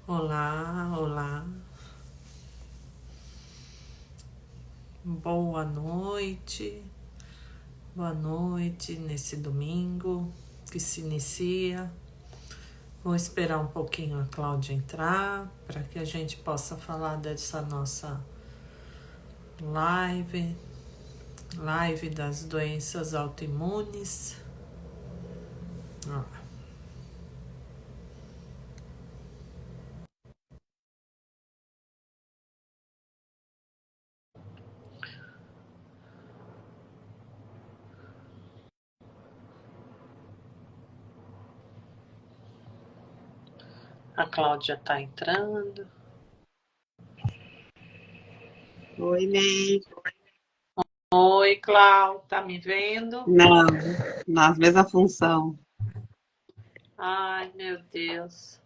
Olá, olá, boa noite nesse domingo que se inicia. Vou esperar um pouquinho a Cláudia entrar para que a gente possa falar dessa nossa live, live das doenças autoimunes. A Cláudia está entrando. Oi, Ney. Oi, Cláudia, tá me vendo? Não, na mesma função. Ai, meu Deus.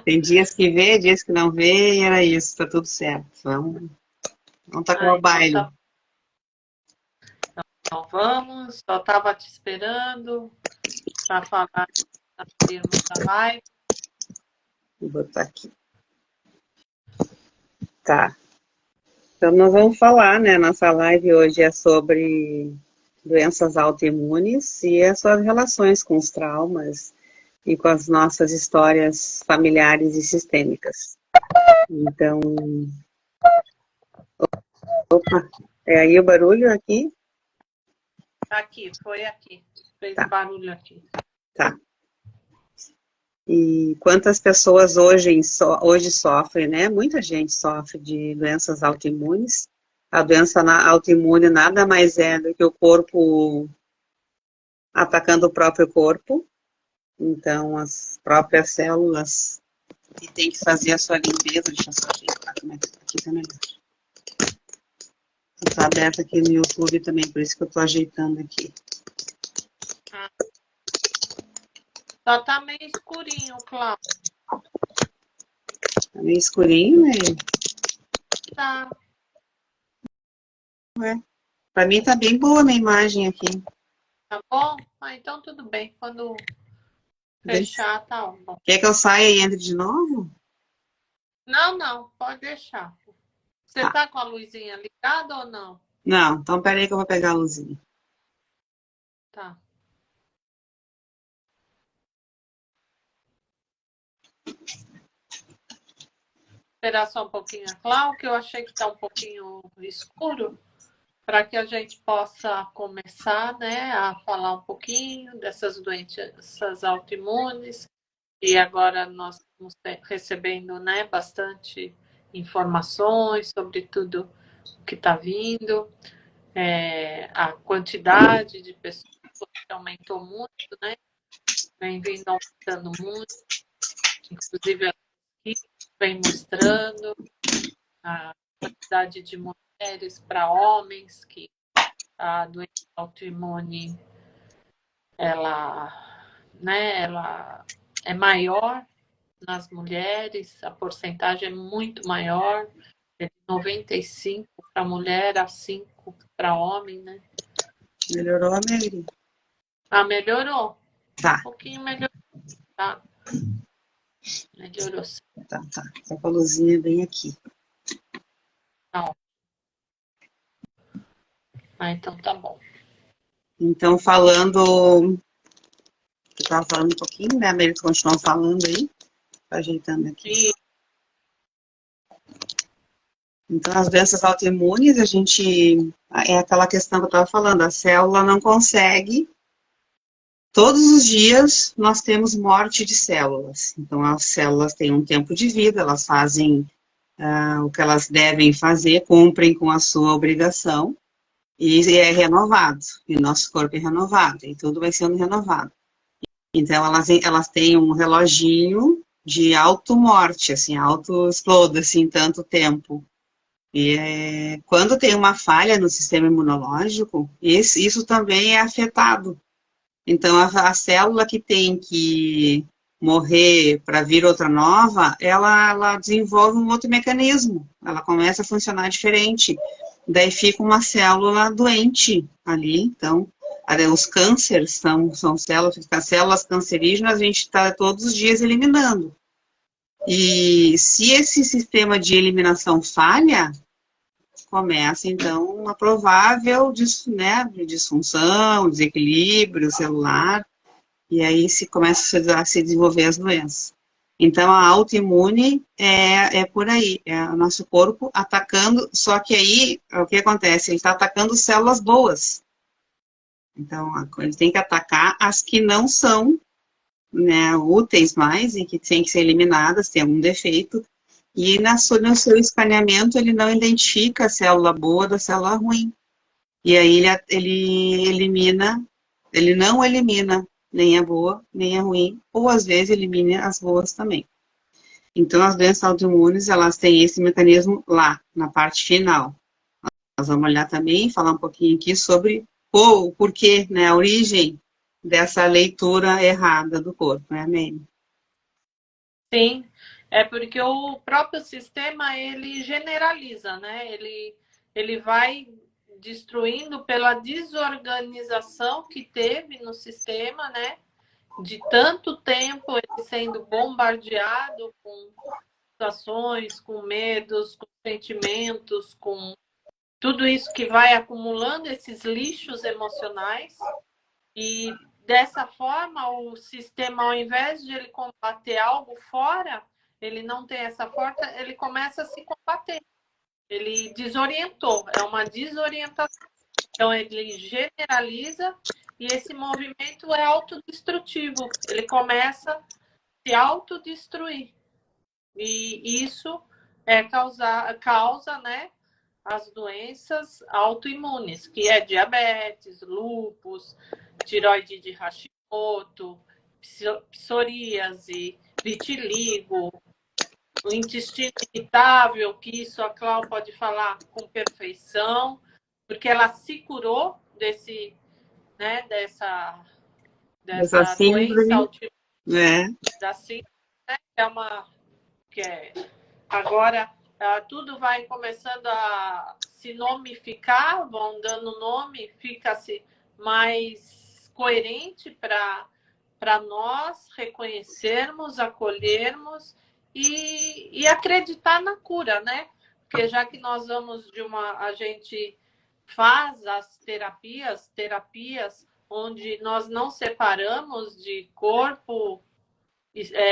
Tem dias que vê, dias que não vê, e era isso, tá tudo certo. Vamos tocar o Então baile. tá. Então vamos, só estava te esperando para falar abrirmos a live. Vou botar aqui. Tá. Então, nós vamos falar, né? Nossa live hoje é sobre doenças autoimunes e as suas relações com os traumas e com as nossas histórias familiares e sistêmicas. Então, opa, é aí o barulho aqui? Aqui, foi aqui. Fez Tá, barulho aqui. tá. E quantas pessoas hoje sofrem, né? Muita gente sofre de doenças autoimunes. A doença autoimune nada mais é do que o corpo atacando o próprio corpo. Então, as próprias células que tem que fazer a sua limpeza. Deixa eu só ajeitar como é que tá aqui também. Está aberto aqui no YouTube também, por isso que eu estou ajeitando aqui. Só tá meio escurinho, Cláudio. Tá meio escurinho, né? Tá. Para mim tá bem boa a minha imagem aqui. Tá bom? Então tudo bem. Quando fechar, tá bom. Quer que eu saia e entre de novo? Não, pode deixar. Você Tá. tá com a luzinha ligada ou não? Não, então peraí que eu vou pegar a luzinha. Tá. Esperar só um pouquinho a Cláudia, que eu achei que tá um pouquinho escuro, para que a gente possa começar, né, a falar um pouquinho dessas doenças autoimunes. E agora nós estamos recebendo, né, bastante informações sobre tudo o que está vindo. A quantidade de pessoas aumentou muito, né? Vem vindo aumentando muito, inclusive aqui vem mostrando a quantidade de mulheres para homens que a doença autoimune ela é maior nas mulheres, a porcentagem é muito maior, é de 95 para mulher a 5 para homem, né? Melhorou a Mary? Ah, melhorou. Tá, Um pouquinho melhorou, tá? Melhorou, sim. tá. Tá com a luzinha bem aqui. Tá. Então tá bom. Então, falando... Eu tava falando um pouquinho, né? A Mary continuou falando aí. Tô ajeitando aqui. E Então, as doenças autoimunes, a gente... É aquela questão que eu tava falando. A célula não consegue... Todos os dias nós temos morte de células. Então, as células têm um tempo de vida, elas fazem o que elas devem fazer, cumprem com a sua obrigação e é renovado. E nosso corpo é renovado, e tudo vai sendo renovado. Então, elas têm um reloginho de auto-morte, assim, auto-exploda, assim, em tanto tempo. E quando tem uma falha no sistema imunológico, isso também é afetado. Então, a célula que tem que morrer para vir outra nova, ela desenvolve um outro mecanismo. Ela começa a funcionar diferente. Daí fica uma célula doente ali. Então, os cânceres são células cancerígenas, a gente está todos os dias eliminando. E se esse sistema de eliminação falha, começa, então, uma provável disfunção, desequilíbrio celular, e aí se começa a se desenvolver as doenças. Então, a autoimune é por aí, é o nosso corpo atacando, só que aí, o que acontece? Ele está atacando células boas. Então, ele tem que atacar as que não são, né, úteis mais e que têm que ser eliminadas, tem algum defeito, e no seu escaneamento ele não identifica a célula boa da célula ruim. E aí ele não elimina nem a boa, nem a ruim, ou às vezes elimina as boas também. Então, as doenças autoimunes, elas têm esse mecanismo lá, na parte final. Nós vamos olhar também, falar um pouquinho aqui sobre o porquê, né, a origem dessa leitura errada do corpo, né, Amélia? Sim, é porque o próprio sistema, ele generaliza, né? Ele vai destruindo pela desorganização que teve no sistema, né? De tanto tempo ele sendo bombardeado com situações, com medos, com sentimentos, com tudo isso que vai acumulando esses lixos emocionais. E dessa forma, o sistema, ao invés de ele combater algo fora, ele não tem essa força, ele começa a se combater. Ele desorientou, é uma desorientação. Então, ele generaliza e esse movimento é autodestrutivo. Ele começa a se autodestruir. E isso causa, né, as doenças autoimunes, que é diabetes, lúpus, tiroide de Hashimoto, psoríase, vitiligo, o intestino irritável, que isso a Cláudia pode falar com perfeição, porque ela se curou dessa doença autoimune, da síndrome, né? Agora tudo vai começando a se nomificar, vão dando nome, fica-se mais coerente para nós reconhecermos, acolhermos e acreditar na cura, né? Porque já que nós vamos a gente faz as terapias onde nós não separamos de corpo,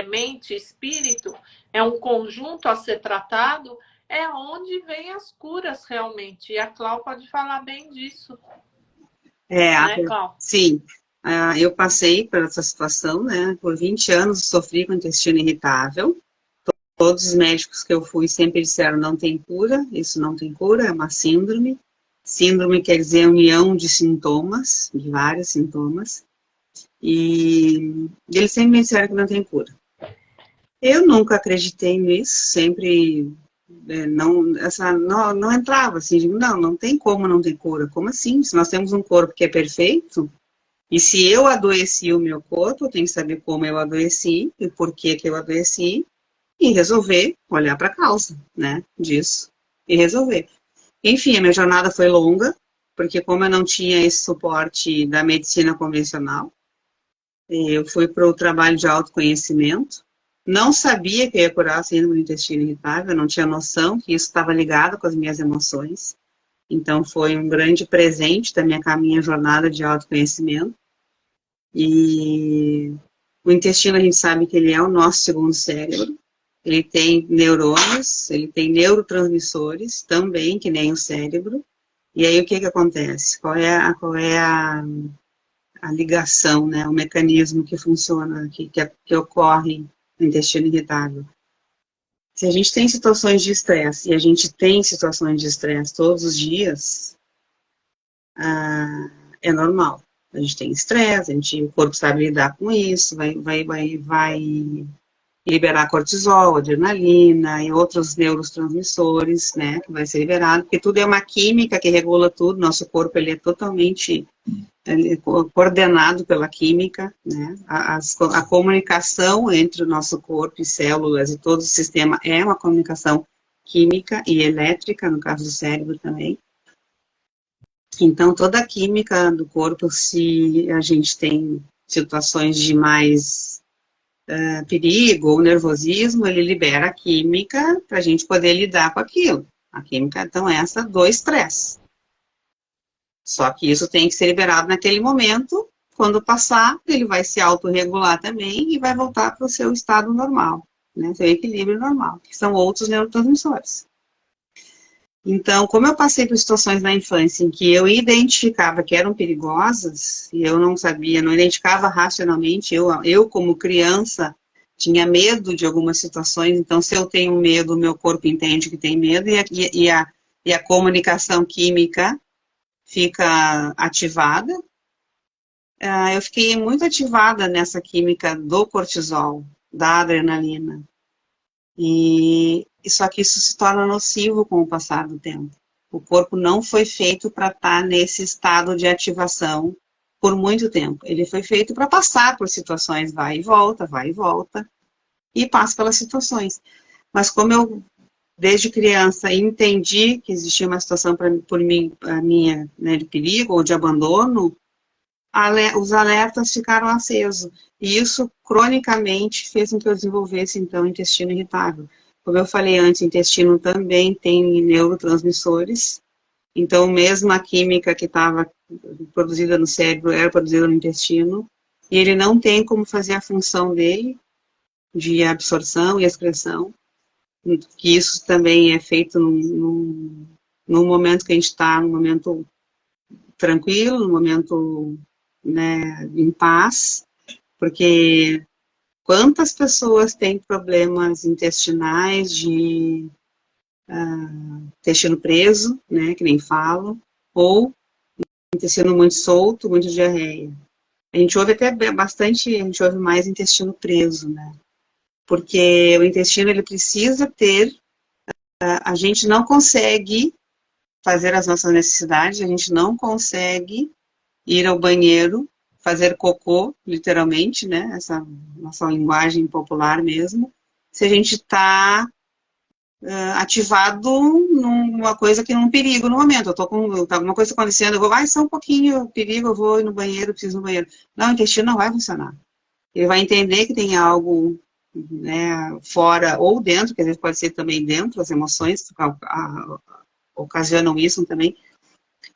mente, espírito, é um conjunto a ser tratado, é onde vem as curas realmente. E a Cláudia pode falar bem disso. Né, Cláudia? Sim. Eu passei por essa situação, né? Por 20 anos sofri com intestino irritável. Todos os médicos que eu fui sempre disseram não tem cura, isso não tem cura, é uma síndrome. Síndrome quer dizer união de sintomas, de vários sintomas. E eles sempre me disseram que não tem cura. Eu nunca acreditei nisso, sempre não entrava assim, digo, não tem como não ter cura. Como assim? Se nós temos um corpo que é perfeito, e se eu adoeci o meu corpo, eu tenho que saber como eu adoeci e por que eu adoeci e resolver, olhar para a causa, né, disso e resolver. Enfim, a minha jornada foi longa, porque como eu não tinha esse suporte da medicina convencional, eu fui para o trabalho de autoconhecimento. Não sabia que eu ia curar a síndrome do intestino irritável, não tinha noção que isso estava ligado com as minhas emoções. Então, foi um grande presente da minha jornada de autoconhecimento. E o intestino, a gente sabe que ele é o nosso segundo cérebro. Ele tem neurônios, ele tem neurotransmissores também, que nem o cérebro. E aí, o que acontece? Qual é a ligação, né, o mecanismo que funciona, que ocorre no intestino irritável? Se a gente tem situações de estresse, e a gente tem situações de estresse todos os dias, é normal. A gente tem estresse, o corpo sabe lidar com isso, vai liberar cortisol, adrenalina e outros neurotransmissores, né, que vai ser liberado, porque tudo é uma química que regula tudo, nosso corpo ele é totalmente coordenado pela química, né, a comunicação entre o nosso corpo e células e todo o sistema é uma comunicação química e elétrica, no caso do cérebro também. Então, toda a química do corpo, se a gente tem situações de mais perigo ou nervosismo, ele libera a química para a gente poder lidar com aquilo. A química, então, é essa do estresse. Só que isso tem que ser liberado naquele momento. Quando passar, ele vai se autorregular também e vai voltar para o seu estado normal, né? Seu equilíbrio normal, que são outros neurotransmissores. Então, como eu passei por situações na infância em que eu identificava que eram perigosas, e eu não sabia, não identificava racionalmente, eu como criança, tinha medo de algumas situações, então se eu tenho medo, o meu corpo entende que tem medo, e a comunicação química fica ativada. Eu fiquei muito ativada nessa química do cortisol, da adrenalina. Só que isso se torna nocivo com o passar do tempo. O corpo não foi feito para estar nesse estado de ativação por muito tempo. Ele foi feito para passar por situações, vai e volta, e passa pelas situações. Mas como eu, desde criança, entendi que existia uma situação por mim, a minha, né, de perigo ou de abandono, os alertas ficaram acesos. E isso, cronicamente, fez com que eu desenvolvesse, então, intestino irritável. Como eu falei antes, o intestino também tem neurotransmissores. Então, mesmo a química que estava produzida no cérebro era produzida no intestino. E ele não tem como fazer a função dele, de absorção e excreção. Que isso também é feito num momento que a gente está, num momento tranquilo, num momento, né, em paz, porque quantas pessoas têm problemas intestinais de intestino preso, né, que nem falo, ou intestino muito solto, muito diarreia. A gente ouve até bastante, a gente ouve mais intestino preso, né, porque o intestino ele precisa ter, a gente não consegue fazer as nossas necessidades, a gente não consegue ir ao banheiro, fazer cocô, literalmente, né? Essa nossa linguagem popular mesmo, se a gente está ativado numa coisa que é um perigo no momento. Eu tô com tá alguma coisa acontecendo, eu vou, vai só um pouquinho, perigo, eu vou ir no banheiro, preciso ir no banheiro. Não, o intestino não vai funcionar. Ele vai entender que tem algo, né, fora ou dentro, que às vezes pode ser também dentro, as emoções ocasionam isso também.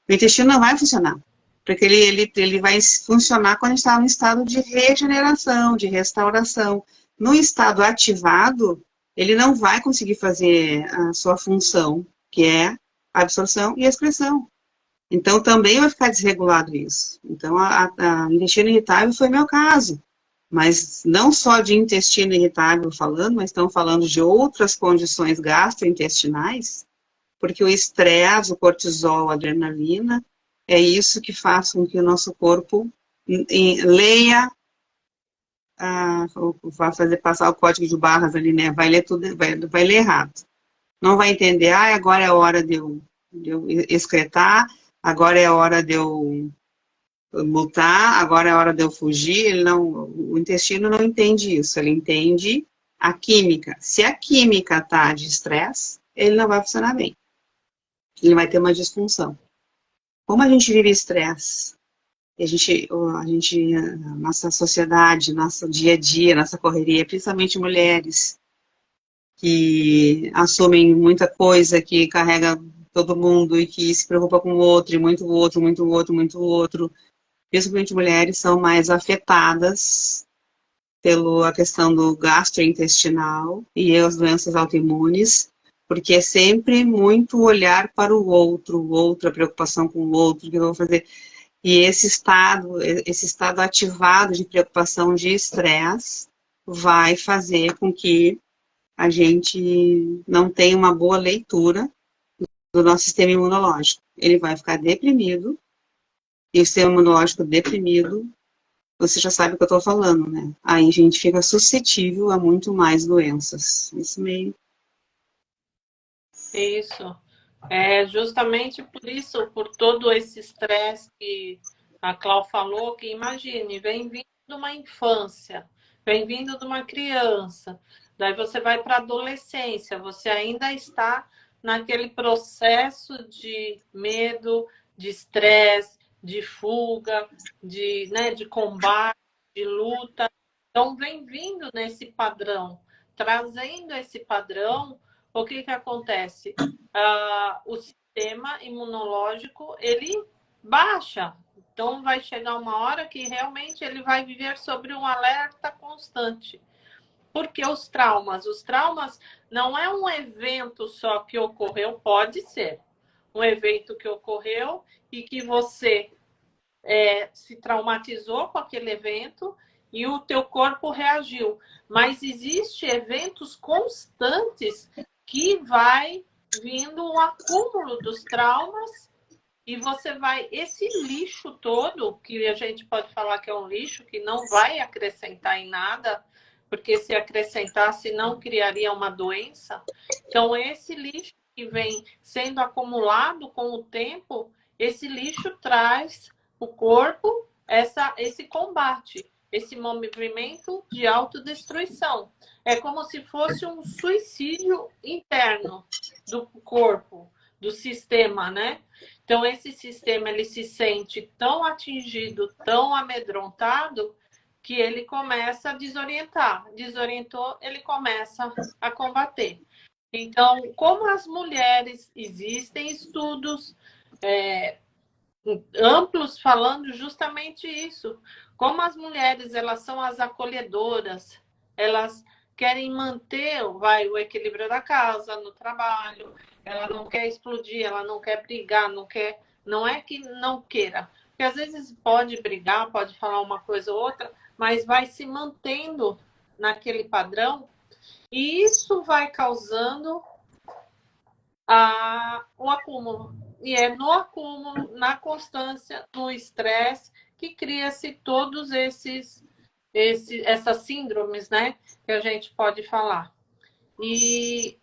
O intestino não vai funcionar, porque ele vai funcionar quando está no estado de regeneração, de restauração. No estado ativado, ele não vai conseguir fazer a sua função, que é a absorção e a excreção. Então, também vai ficar desregulado isso. Então, a intestino irritável foi meu caso. Mas não só de intestino irritável falando, mas estão falando de outras condições gastrointestinais, porque o estresse, o cortisol, a adrenalina, é isso que faz com que o nosso corpo leia, vai fazer passar o código de barras ali, né? Vai ler tudo, vai ler errado. Não vai entender, agora é a hora de eu excretar, agora é a hora de eu lutar, agora é a hora de eu fugir. Ele não, o intestino não entende isso, ele entende a química. Se a química está de estresse, ele não vai funcionar bem. Ele vai ter uma disfunção. Como a gente vive estresse, nossa sociedade, nosso dia a dia, nossa correria, principalmente mulheres, que assumem muita coisa, que carrega todo mundo e que se preocupa com o outro, e muito o outro, muito o outro, muito o outro. Principalmente mulheres são mais afetadas pela questão do gastrointestinal e as doenças autoimunes, porque é sempre muito olhar para o outro, a preocupação com o outro, o que eu vou fazer. E esse estado ativado de preocupação, de estresse, vai fazer com que a gente não tenha uma boa leitura do nosso sistema imunológico. Ele vai ficar deprimido, e o sistema imunológico deprimido, você já sabe o que eu estou falando, né? Aí a gente fica suscetível a muito mais doenças. Isso meio... Isso. É justamente por isso, por todo esse estresse que a Clau falou, que imagine, vem vindo de uma infância, vem vindo de uma criança, daí você vai para a adolescência, você ainda está naquele processo de medo, de estresse, de fuga, de, né, de combate, de luta. Então, vem vindo nesse padrão, trazendo esse padrão, o que acontece? O sistema imunológico, ele baixa. Então, vai chegar uma hora que realmente ele vai viver sobre um alerta constante. Porque os traumas não é um evento só que ocorreu, pode ser um evento que ocorreu e que você se traumatizou com aquele evento e o teu corpo reagiu. Mas existem eventos constantes que vai vindo um acúmulo dos traumas e você vai... Esse lixo todo, que a gente pode falar que é um lixo, que não vai acrescentar em nada, porque se acrescentasse não criaria uma doença. Então, esse lixo que vem sendo acumulado com o tempo, esse lixo traz o corpo esse combate, esse movimento de autodestruição. É como se fosse um suicídio interno do corpo, do sistema, né? Então, esse sistema, ele se sente tão atingido, tão amedrontado, que ele começa a desorientar. Desorientou, ele começa a combater. Então, como as mulheres, existem estudos amplos falando justamente isso. Como as mulheres, elas são as acolhedoras, elas querem manter o equilíbrio da casa, no trabalho, ela não quer explodir, ela não quer brigar, não é que não queira, porque às vezes pode brigar, pode falar uma coisa ou outra, mas vai se mantendo naquele padrão, e isso vai causando o acúmulo. E é no acúmulo, na constância, no estresse, que cria-se todos essas síndromes, né? Que a gente pode falar. E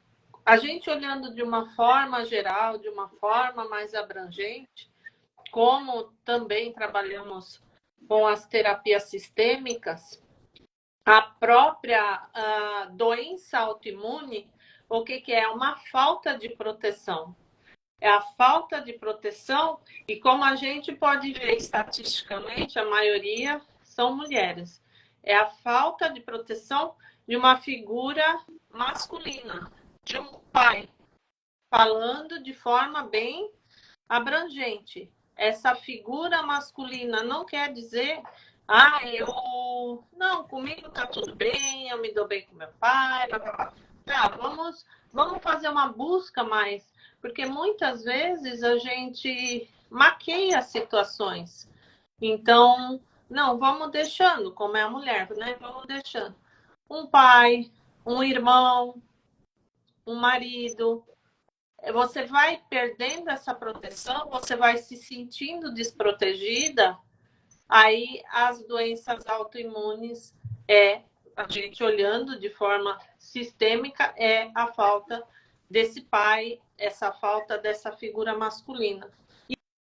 a gente olhando de uma forma geral, de uma forma mais abrangente, como também trabalhamos com as terapias sistêmicas, a própria doença autoimune, o que é? Uma falta de proteção. É a falta de proteção, e como a gente pode ver estatisticamente, a maioria são mulheres. É a falta de proteção de uma figura masculina, de um pai, falando de forma bem abrangente. Essa figura masculina não quer dizer, não, comigo tá tudo bem, eu me dou bem com meu pai, tá, vamos fazer uma busca mais, porque muitas vezes a gente maqueia situações. Então, não, vamos deixando, como é a mulher, né? Vamos deixando. Um pai, um irmão, um marido, você vai perdendo essa proteção, você vai se sentindo desprotegida, aí as doenças autoimunes a gente olhando de forma sistêmica, é a falta desse pai, essa falta dessa figura masculina.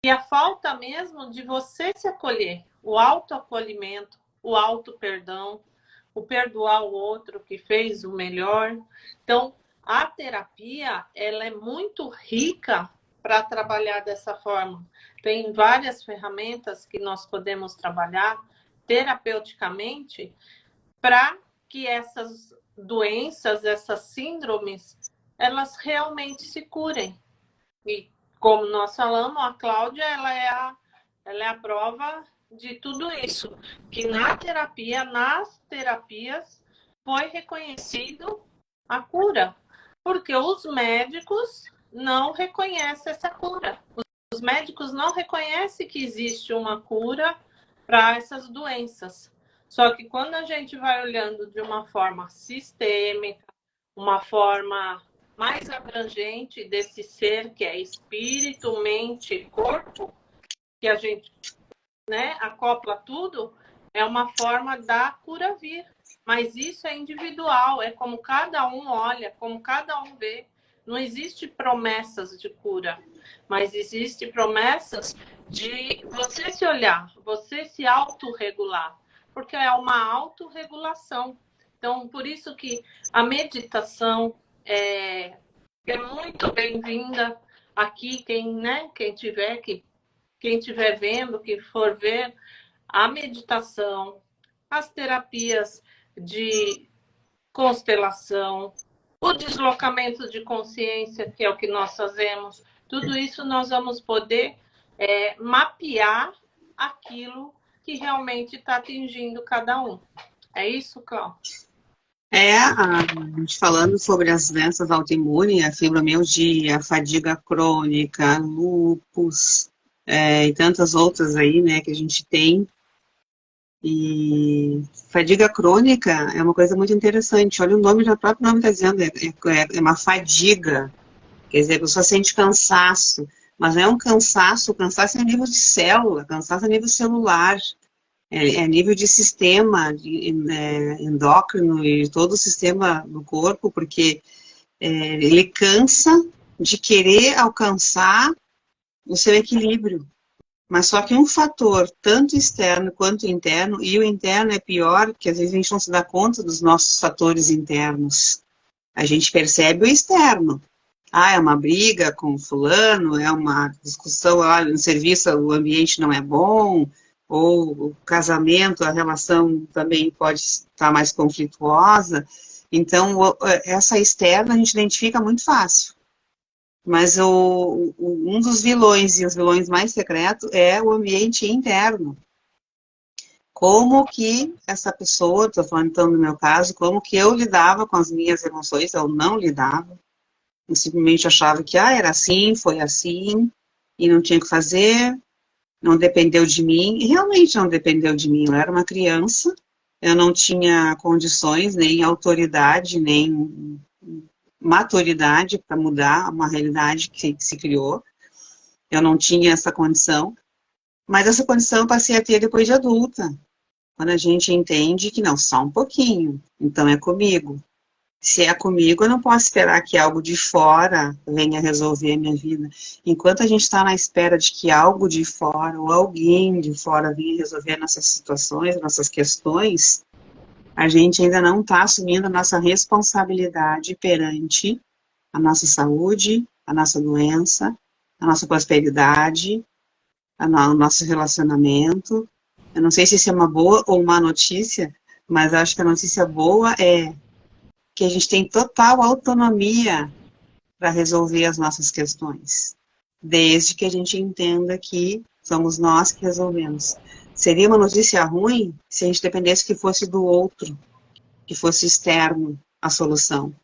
E a falta mesmo de você se acolher, o autoacolhimento, o auto-perdão, o perdoar o outro que fez o melhor. Então, a terapia, ela é muito rica para trabalhar dessa forma. Tem várias ferramentas que nós podemos trabalhar terapeuticamente para que essas doenças, essas síndromes, elas realmente se curem. E como nós falamos, a Cláudia, ela é a prova de tudo isso, que nas terapias, foi reconhecido a cura, porque os médicos não reconhecem essa cura. Os médicos não reconhecem que existe uma cura para essas doenças. Só que quando a gente vai olhando de uma forma sistêmica, uma forma mais abrangente desse ser que é espírito, mente e corpo, que a gente acopla tudo, é uma forma da cura vir. Mas isso é individual, é como cada um olha, como cada um vê. Não existe promessas de cura, mas existe promessas de você se olhar, você se autorregular, porque é uma autorregulação. Então, por isso que a meditação é muito bem-vinda aqui, quem estiver vendo, que for ver, a meditação, as terapias de constelação, o deslocamento de consciência, que é o que nós fazemos, tudo isso nós vamos poder mapear aquilo que realmente está atingindo cada um. É isso, Cláudia? A gente falando sobre as doenças autoimunes, a fibromialgia, a fadiga crônica, lúpus, e tantas outras aí, né, que a gente tem. E fadiga crônica é uma coisa muito interessante. Olha, o nome, já o próprio nome está dizendo, é uma fadiga. Quer dizer, a pessoa sente cansaço, mas não é um cansaço, o cansaço é a nível de célula, cansaço é a nível celular, é a nível de sistema endócrino e todo o sistema do corpo, porque ele cansa de querer alcançar o seu equilíbrio. Mas só que um fator, tanto externo quanto interno, e o interno é pior, porque às vezes a gente não se dá conta dos nossos fatores internos. A gente percebe o externo. É uma briga com fulano, é uma discussão lá no serviço, o ambiente não é bom, ou o casamento, a relação também pode estar mais conflituosa. Então, essa externa a gente identifica muito fácil. Mas um dos vilões, e os vilões mais secretos, é o ambiente interno. Como que essa pessoa, estou falando então no meu caso, como que eu lidava com as minhas emoções, eu não lidava. Eu simplesmente achava que era assim, foi assim, e não tinha o que fazer, não dependeu de mim, e realmente não dependeu de mim. Eu era uma criança, eu não tinha condições, nem autoridade, nem maturidade para mudar uma realidade que se criou. Eu não tinha essa condição, mas essa condição eu passei a ter depois de adulta, quando a gente entende que não, só um pouquinho, então é comigo. Se é comigo, eu não posso esperar que algo de fora venha resolver a minha vida. Enquanto a gente está na espera de que algo de fora ou alguém de fora venha resolver nossas situações, nossas questões, a gente ainda não está assumindo a nossa responsabilidade perante a nossa saúde, a nossa doença, a nossa prosperidade, o nosso relacionamento. Eu não sei se isso é uma boa ou má notícia, mas acho que a notícia boa é que a gente tem total autonomia para resolver as nossas questões, desde que a gente entenda que somos nós que resolvemos. Seria uma notícia ruim se a gente dependesse que fosse do outro, que fosse externo a solução.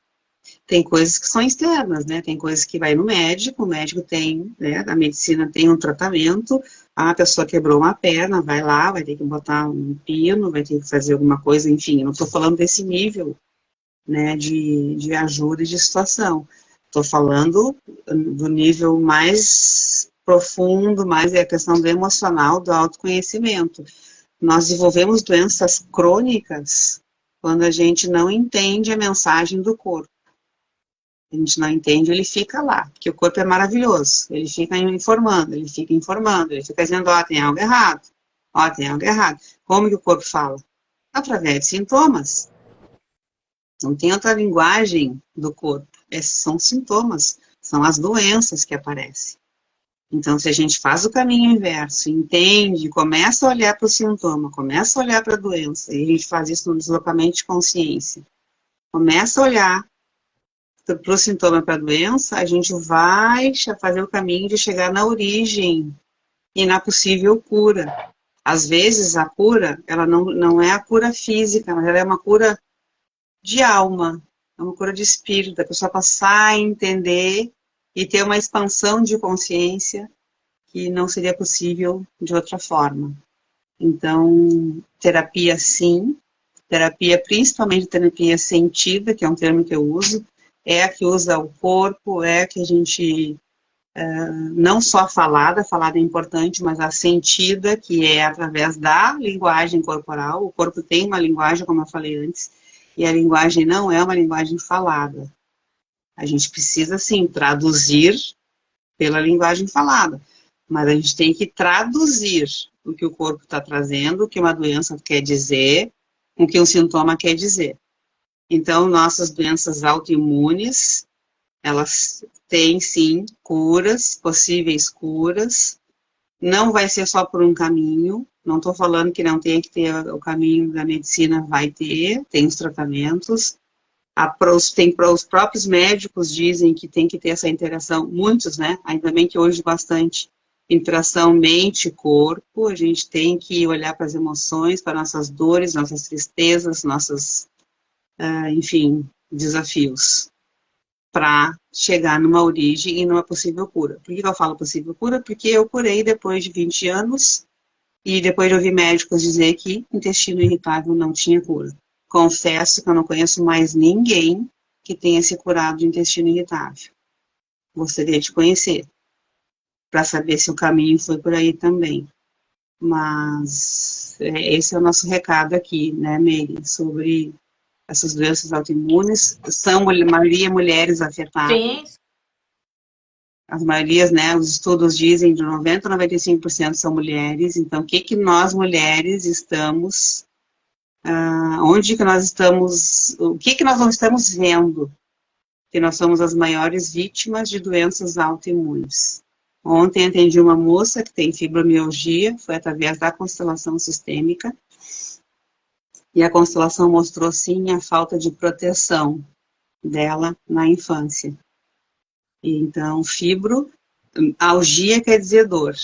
Tem coisas que são externas, né? Tem coisas que vai no médico, o médico tem, né? A medicina tem um tratamento, a pessoa quebrou uma perna, vai lá, vai ter que botar um pino, vai ter que fazer alguma coisa, enfim, não estou falando desse nível, né, de ajuda e de situação. Estou falando do nível mais profundo, mais é a questão do emocional, do autoconhecimento. Nós desenvolvemos doenças crônicas quando a gente não entende a mensagem do corpo. A gente não entende, ele fica lá, porque o corpo é maravilhoso. Ele fica informando, ele fica dizendo, tem algo errado, tem algo errado. Como que o corpo fala? Através de sintomas. Não tem outra linguagem do corpo. Esses são sintomas, são as doenças que aparecem. Então, se a gente faz o caminho inverso, entende, começa a olhar para o sintoma, começa a olhar para a doença, e a gente faz isso no deslocamento de consciência, começa a olhar para o sintoma, para a doença, a gente vai fazer o caminho de chegar na origem e na possível cura. Às vezes, a cura, ela não é a cura física, mas ela é uma cura de alma, é uma cura de espírito, da pessoa passar a entender e ter uma expansão de consciência que não seria possível de outra forma. Então, terapia sim, terapia, principalmente terapia sentida, que é um termo que eu uso, é a que usa o corpo, é a que a gente, não só falada é importante, mas a sentida, que é através da linguagem corporal. O corpo tem uma linguagem, como eu falei antes, e a linguagem não é uma linguagem falada. A gente precisa, sim, traduzir pela linguagem falada, mas a gente tem que traduzir o que o corpo está trazendo, o que uma doença quer dizer, o que um sintoma quer dizer. Então, nossas doenças autoimunes, elas têm, sim, curas, possíveis curas. Não vai ser só por um caminho, Não estou falando que não tenha que ter o caminho da medicina, vai ter, tem os tratamentos. Os próprios médicos dizem que tem que ter essa interação, muitos, né? Ainda bem que hoje bastante interação mente-corpo, a gente tem que olhar para as emoções, para nossas dores, nossas tristezas, nossos, enfim, desafios, para chegar numa origem e numa possível cura. Por que eu falo possível cura? Porque eu curei depois de 20 anos e depois de ouvir médicos dizer que intestino irritável não tinha cura. Confesso que eu não conheço mais ninguém que tenha se curado de intestino irritável. Gostaria de conhecer, para saber se o caminho foi por aí também. Mas esse é o nosso recado aqui, né, Meire, sobre essas doenças autoimunes. São a maioria mulheres afetadas. Sim. As maiorias, né, os estudos dizem de 90% a 95% são mulheres. Então, o que que nós mulheres estamos, onde que nós estamos, o que que nós não estamos vendo? Que nós somos as maiores vítimas de doenças autoimunes. Ontem atendi uma moça que tem fibromialgia, foi através da constelação sistêmica, e a constelação mostrou sim a falta de proteção dela na infância. E, então, algia quer dizer dor,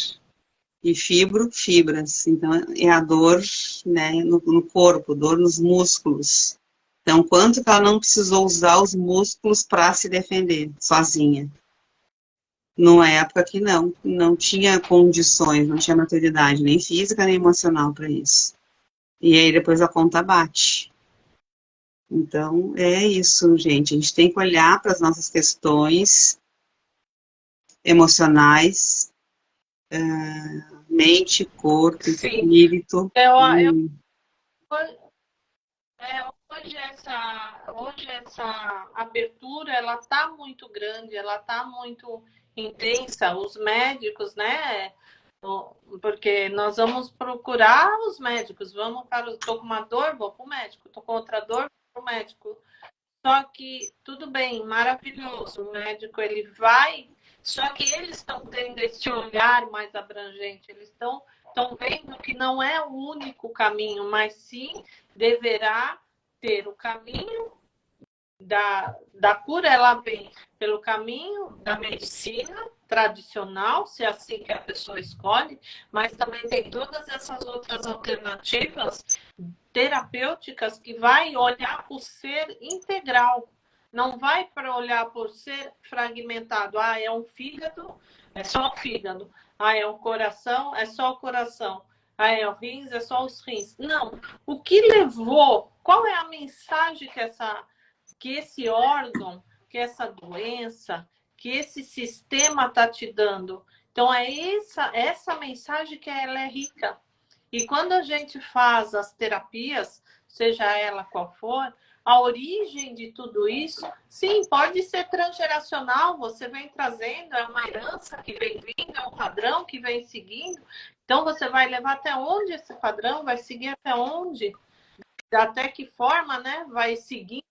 e fibras, então é a dor, né, no corpo, dor nos músculos. Então, quanto que ela não precisou usar os músculos para se defender sozinha? Numa época que não tinha condições, não tinha maturidade, nem física, nem emocional para isso. E aí depois a conta bate. Então, é isso, gente. A gente tem que olhar para as nossas questões emocionais, mente, corpo, Sim. espírito. Hoje essa abertura, ela está muito grande, ela está muito intensa. Os médicos, né? Porque nós vamos procurar os médicos, estou com uma dor, vou para o médico, estou com outra dor, vou para o médico. Só que, tudo bem, maravilhoso, o médico ele vai, só que eles estão tendo esse olhar mais abrangente, eles estão vendo que não é o único caminho, mas sim deverá ter o caminho da cura, ela vem pelo caminho da medicina tradicional, se é assim que a pessoa escolhe, mas também tem todas essas outras alternativas terapêuticas que vai olhar por ser integral, não vai para olhar por ser fragmentado. Ah, é um fígado, é só o fígado. Ah, é um coração, é só o coração. Ah, é o rins, é só os rins. Não. O que levou? Qual é a mensagem que esse órgão, que essa doença, que esse sistema está te dando? Então, é essa mensagem que ela é rica. E quando a gente faz as terapias, seja ela qual for, a origem de tudo isso, sim, pode ser transgeracional, você vem trazendo, é uma herança que vem vindo, é um padrão que vem seguindo. Então, você vai levar até onde esse padrão, vai seguir até onde, até que forma, né, vai seguindo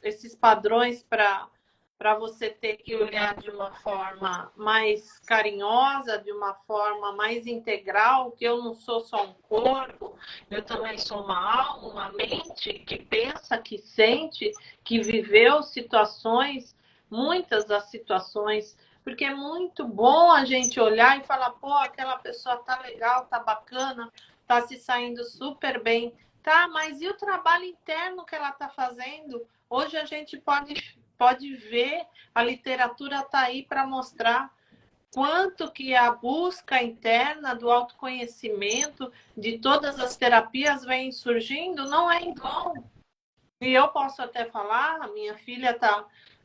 esses padrões para você ter que olhar de uma forma mais carinhosa, de uma forma mais integral, que eu não sou só um corpo, eu também sou uma alma, uma mente que pensa, que sente, que viveu situações, muitas das situações, porque é muito bom a gente olhar e falar, pô, aquela pessoa tá legal, tá bacana, tá se saindo super bem, tá, mas e o trabalho interno que ela tá fazendo? Hoje a gente pode ver, a literatura está aí para mostrar quanto que a busca interna do autoconhecimento, de todas as terapias vem surgindo, não é em vão. E eu posso até falar, a minha filha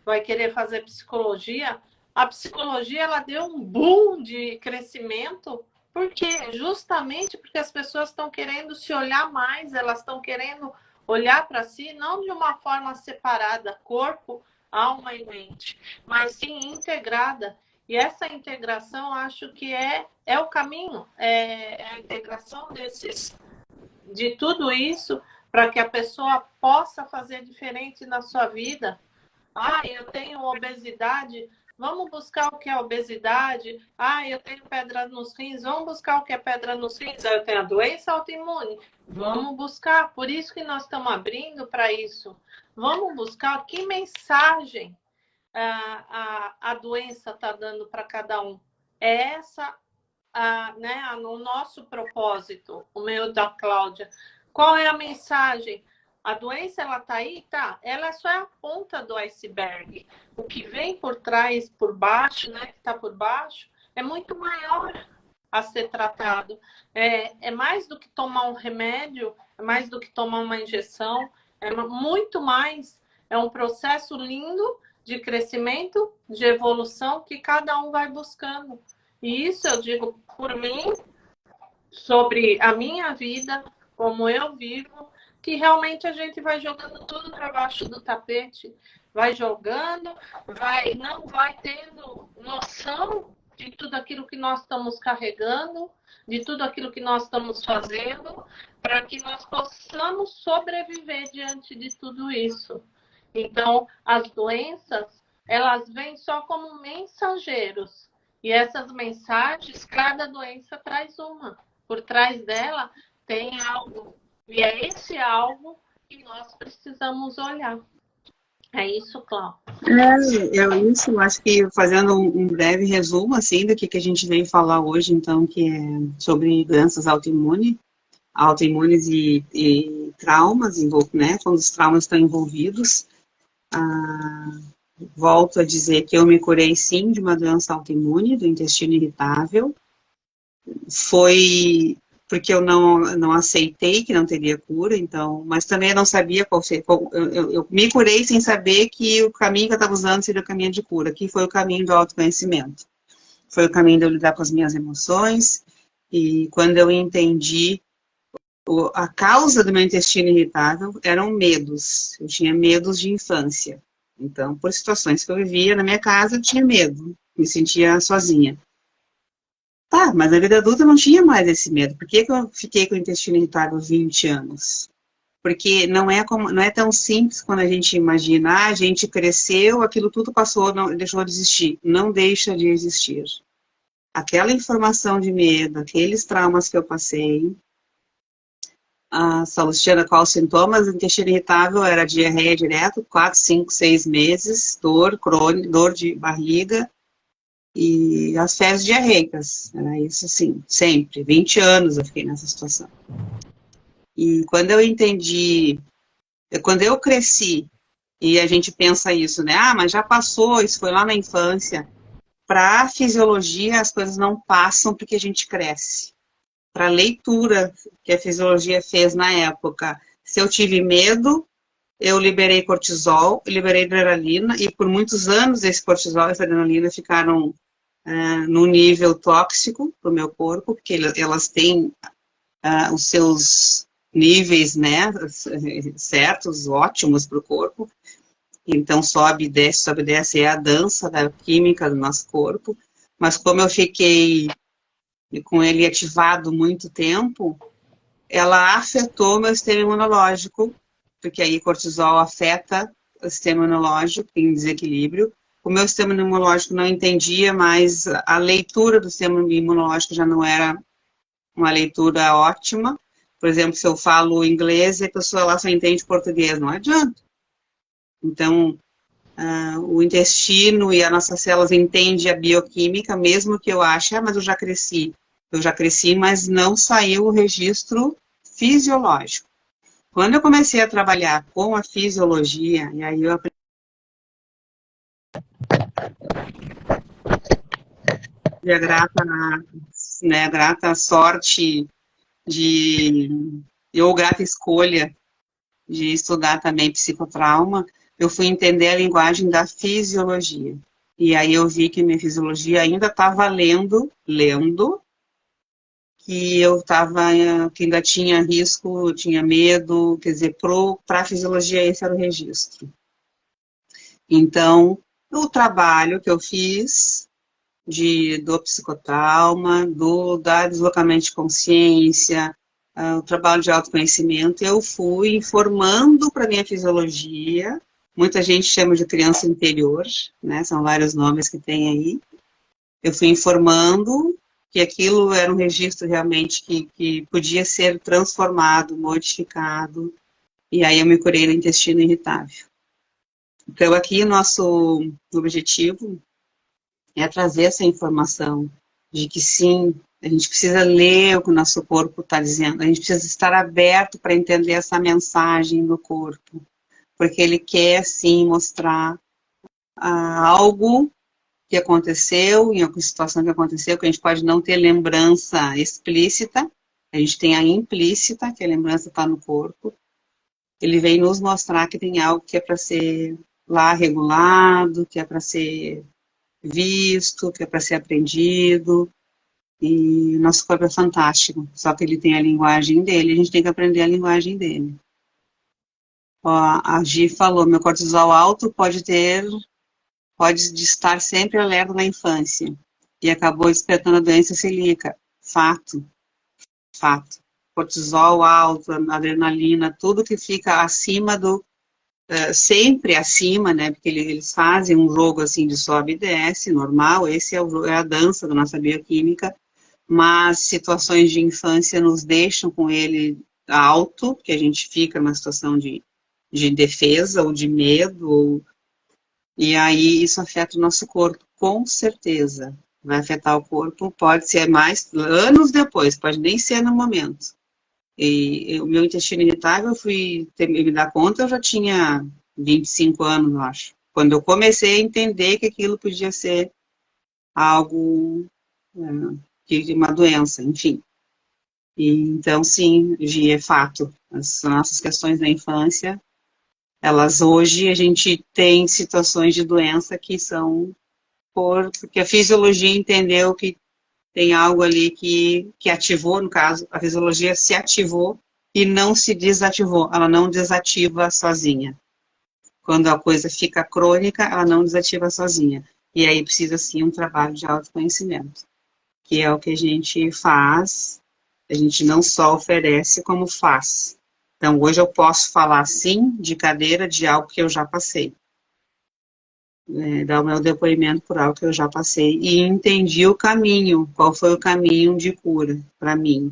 vai querer fazer psicologia, a psicologia ela deu um boom de crescimento, por quê? Justamente porque as pessoas estão querendo se olhar mais, elas estão querendo olhar para si, não de uma forma separada, corpo, alma e mente, mas sim integrada. E essa integração, acho que é o caminho, é a integração de tudo isso para que a pessoa possa fazer diferente na sua vida. Ah, eu tenho obesidade, Vamos buscar o que é obesidade. Ah, eu tenho pedra nos rins. Vamos buscar o que é pedra nos rins. Eu tenho a doença autoimune. Vamos buscar. Por isso que nós estamos abrindo para isso. Vamos buscar que mensagem a doença está dando para cada um. É essa, né, o nosso propósito, o meu da Cláudia. Qual é a mensagem? A doença, ela está aí? Tá. Ela só é a ponta do iceberg. O que vem por trás, por baixo, né, que está por baixo, é muito maior a ser tratado. É mais do que tomar um remédio, é mais do que tomar uma injeção, é muito mais. É um processo lindo de crescimento, de evolução, que cada um vai buscando. E isso eu digo por mim, sobre a minha vida, como eu vivo, que realmente a gente vai jogando tudo para baixo do tapete, vai jogando, não vai tendo noção de tudo aquilo que nós estamos carregando, de tudo aquilo que nós estamos fazendo, para que nós possamos sobreviver diante de tudo isso. Então, as doenças, elas vêm só como mensageiros. E essas mensagens, cada doença traz uma. Por trás dela tem algo. E é esse algo que nós precisamos olhar. É isso, Cláudia? É isso. Acho que fazendo um breve resumo, assim, do que a gente veio falar hoje, então, que é sobre doenças autoimunes e traumas, né, quando os traumas estão envolvidos. Volto a dizer que eu me curei, sim, de uma doença autoimune, do intestino irritável. Foi porque eu não aceitei que não teria cura, então, mas também eu não sabia qual seria. Eu me curei sem saber que o caminho que eu estava usando seria o caminho de cura, que foi o caminho do autoconhecimento. Foi o caminho de eu lidar com as minhas emoções, e quando eu entendi a causa do meu intestino irritável eram medos. Eu tinha medos de infância. Então, por situações que eu vivia na minha casa, eu tinha medo, me sentia sozinha. Tá, mas na vida adulta eu não tinha mais esse medo. Por que eu fiquei com o intestino irritável 20 anos? Porque não é tão simples quando a gente imagina, a gente cresceu, aquilo tudo passou, não, deixou de existir. Não deixa de existir. Aquela informação de medo, aqueles traumas que eu passei, a Salustiana, qual os sintomas? O intestino irritável era diarreia direto, 4, 5, 6 meses, dor crônica, dor de barriga, e as fezes diarreicas, era isso assim, sempre, 20 anos eu fiquei nessa situação. E quando eu entendi, quando eu cresci, e a gente pensa isso, né, mas já passou, isso foi lá na infância, para a fisiologia as coisas não passam porque a gente cresce. Para a leitura que a fisiologia fez na época, se eu tive medo, eu liberei cortisol, liberei adrenalina, e por muitos anos esse cortisol e essa adrenalina ficaram no nível tóxico para o meu corpo, porque elas têm os seus níveis, né, certos, ótimos para o corpo. Então sobe e desce, é a dança da química do nosso corpo. Mas como eu fiquei com ele ativado muito tempo, ela afetou meu sistema imunológico, porque aí cortisol afeta o sistema imunológico em desequilíbrio. O meu sistema imunológico não entendia, mas a leitura do sistema imunológico já não era uma leitura ótima. Por exemplo, se eu falo inglês e a pessoa lá só entende português, não adianta. Então, o intestino e as nossas células entendem a bioquímica, mesmo que eu ache, mas eu já cresci, mas não saiu o registro fisiológico. Quando eu comecei a trabalhar com a fisiologia, e aí eu aprendi a grata sorte ou grata escolha de estudar também psicotrauma, eu fui entender a linguagem da fisiologia. E aí eu vi que minha fisiologia ainda estava lendo, que que ainda tinha risco, tinha medo, quer dizer, para a fisiologia esse era o registro. Então, o trabalho que eu fiz do psicotrauma, da deslocamento de consciência, o trabalho de autoconhecimento, eu fui informando para minha fisiologia Muita gente chama de criança interior, né? São vários nomes que tem aí. Eu fui informando que aquilo era um registro realmente que podia ser transformado, modificado, e aí eu me curei do intestino irritável. Então, aqui, nosso objetivo é trazer essa informação de que, sim, a gente precisa ler o que o nosso corpo está dizendo, a gente precisa estar aberto para entender essa mensagem do corpo, porque ele quer, sim, mostrar algo que aconteceu, em alguma situação que aconteceu, que a gente pode não ter lembrança explícita, a gente tem a implícita, que a lembrança está no corpo. Ele vem nos mostrar que tem algo que é para ser lá regulado, que é para ser visto, que é para ser aprendido. E nosso corpo é fantástico, só que ele tem a linguagem dele, a gente tem que aprender a linguagem dele. Ó, a Gi falou, meu cortisol alto pode estar sempre alerta na infância e acabou despertando a doença celíaca. Fato, fato. Cortisol alto, adrenalina, tudo que fica acima sempre acima, né, porque eles fazem um jogo assim de sobe e desce, normal, esse é a dança da nossa bioquímica, mas situações de infância nos deixam com ele alto, que a gente fica numa situação de defesa ou de medo, e aí isso afeta o nosso corpo, com certeza. Vai afetar o corpo, pode ser mais anos depois, pode nem ser no momento. E o meu intestino irritável, eu fui me dar conta, eu já tinha 25 anos, eu acho. Quando eu comecei a entender que aquilo podia ser algo, de uma doença, enfim. E, então, sim, Gi, é fato. As nossas questões da infância, elas hoje, a gente tem situações de doença que são porque a fisiologia entendeu que tem algo ali que ativou, no caso, a fisiologia se ativou e não se desativou, ela não desativa sozinha. Quando a coisa fica crônica, ela não desativa sozinha. E aí precisa, sim, um trabalho de autoconhecimento, que é o que a gente faz, a gente não só oferece, como faz. Então, hoje eu posso falar, sim, de cadeira de algo que eu já passei. Dar o meu depoimento por algo que eu já passei e entendi o caminho, qual foi o caminho de cura para mim.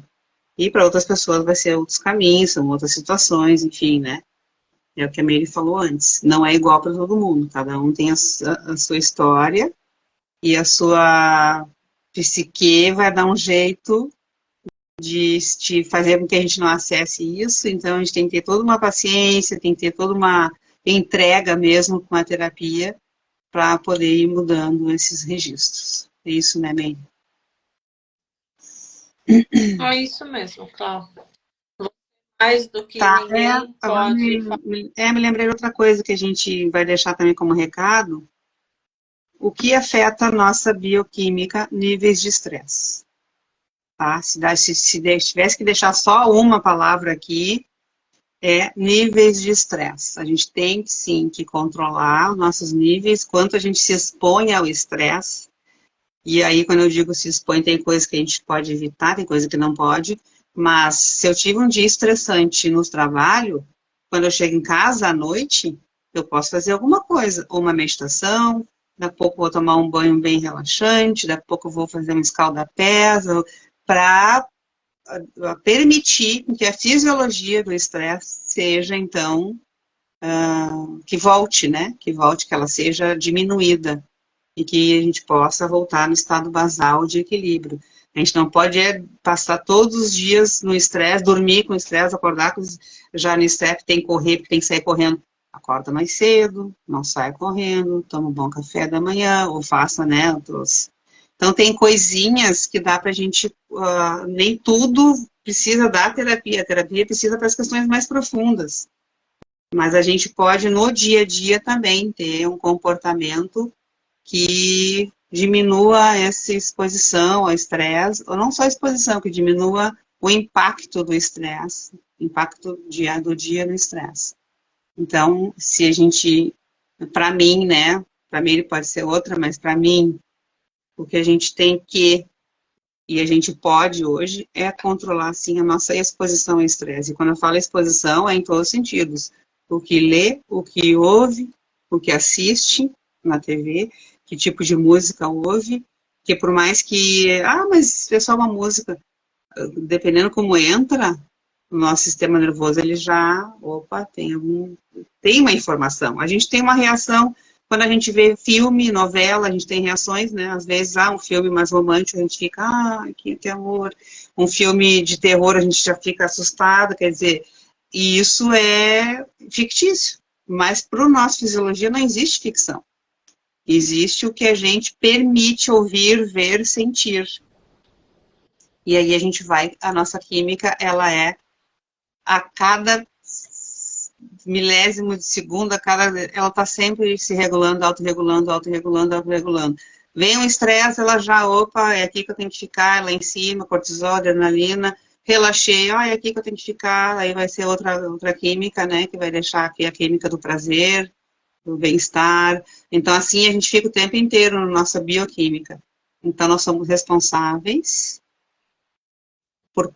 E para outras pessoas vai ser outros caminhos, são outras situações, enfim, né? É o que a Meire falou antes. Não é igual para todo mundo, cada um tem a sua história e a sua psique vai dar um jeito de fazer com que a gente não acesse isso, então a gente tem que ter toda uma paciência, tem que ter toda uma entrega mesmo com a terapia, para poder ir mudando esses registros. É isso, né, May? É isso mesmo, Cláudia. Mais do que Tá, ninguém pode falar. me lembrei de outra coisa que a gente vai deixar também como recado. O que afeta a nossa bioquímica, níveis de estresse. Tá? Se tivesse que deixar só uma palavra aqui, é níveis de estresse. A gente tem, sim, que controlar os nossos níveis, quanto a gente se expõe ao estresse. E aí, quando eu digo se expõe, tem coisa que a gente pode evitar, tem coisa que não pode. Mas se eu tive um dia estressante no trabalho, quando eu chego em casa à noite, eu posso fazer alguma coisa. Ou uma meditação, daqui a pouco eu vou tomar um banho bem relaxante, daqui a pouco eu vou fazer um escalda-pés, para permitir que a fisiologia do estresse seja, então, que volte, né? Que volte, que ela seja diminuída e que a gente possa voltar no estado basal de equilíbrio. A gente não pode passar todos os dias no estresse, dormir com estresse, acordar já no estresse, tem que correr, porque tem que sair correndo. Acorda mais cedo, não saia correndo, toma um bom café da manhã, ou faça, né, outros. Então, tem coisinhas que dá pra gente, nem tudo precisa da terapia, a terapia precisa para as questões mais profundas. Mas a gente pode, no dia a dia, também ter um comportamento que diminua essa exposição ao estresse, ou não só a exposição, que diminua o impacto do estresse, impacto do dia no estresse. Então, se a gente, para mim, né, para mim ele pode ser outra, mas para mim, o que a gente tem que, e a gente pode hoje, é controlar, sim, a nossa exposição ao estresse. E quando eu falo exposição, é em todos os sentidos. o que lê, o que ouve, o que assiste na TV, que tipo de música ouve, que por mais que, mas é só uma música, dependendo como entra, o nosso sistema nervoso, ele já, tem uma informação. A gente tem uma reação, quando a gente vê filme, novela, a gente tem reações, né? Às vezes, um filme mais romântico, a gente fica, que amor. Um filme de terror, a gente já fica assustado, quer dizer, e isso é fictício. Mas para a nossa fisiologia não existe ficção. Existe o que a gente permite ouvir, ver, sentir. E aí a nossa química, ela é a cada milésimo de segundo, ela está sempre se regulando, autorregulando, autorregulando, autorregulando. Vem um estresse, ela já, é aqui que eu tenho que ficar, lá em cima, cortisol, adrenalina, relaxei, é aqui que eu tenho que ficar, aí vai ser outra química, né, que vai deixar aqui a química do prazer, do bem-estar. Então, assim, a gente fica o tempo inteiro na nossa bioquímica. Então, nós somos responsáveis por